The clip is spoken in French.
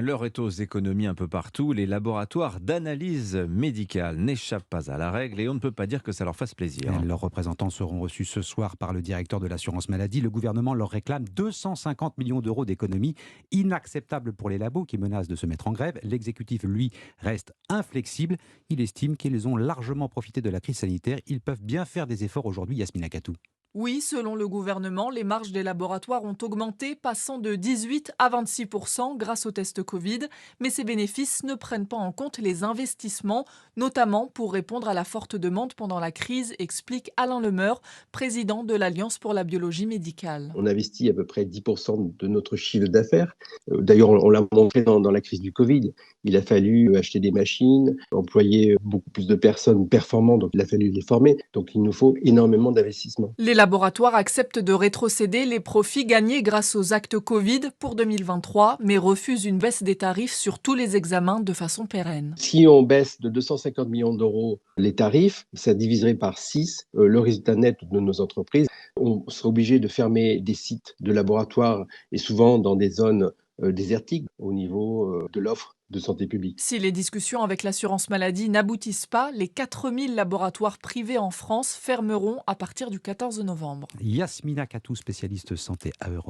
L'heure est aux économies un peu partout. Les laboratoires d'analyse médicale n'échappent pas à la règle et on ne peut pas dire que ça leur fasse plaisir, hein. Leurs représentants seront reçus ce soir par le directeur de l'assurance maladie. Le gouvernement leur réclame 250 millions d'euros d'économies, inacceptables pour les labos qui menacent de se mettre en grève. L'exécutif, lui, reste inflexible. Il estime qu'ils ont largement profité de la crise sanitaire. Ils peuvent bien faire des efforts aujourd'hui, Yasmina Katou. Oui, selon le gouvernement, les marges des laboratoires ont augmenté, passant de 18 à 26% grâce aux tests Covid. Mais ces bénéfices ne prennent pas en compte les investissements, notamment pour répondre à la forte demande pendant la crise, explique Alain Lemeur, président de l'Alliance pour la biologie médicale. On investit à peu près 10% de notre chiffre d'affaires. D'ailleurs, on l'a montré dans la crise du Covid. Il a fallu acheter des machines, employer beaucoup plus de personnes performantes, donc il a fallu les former. Donc il nous faut énormément d'investissements. Les laboratoires acceptent de rétrocéder les profits gagnés grâce aux actes Covid pour 2023, mais refusent une baisse des tarifs sur tous les examens de façon pérenne. Si on baisse de 250 millions d'euros les tarifs, ça diviserait par 6 le résultat net de nos entreprises. On serait obligé de fermer des sites de laboratoires et souvent dans des zones désertiques au niveau de l'offre de santé publique. Si les discussions avec l'assurance maladie n'aboutissent pas, les 4000 laboratoires privés en France fermeront à partir du 14 novembre. Yasmina Katou, spécialiste santé à Europe.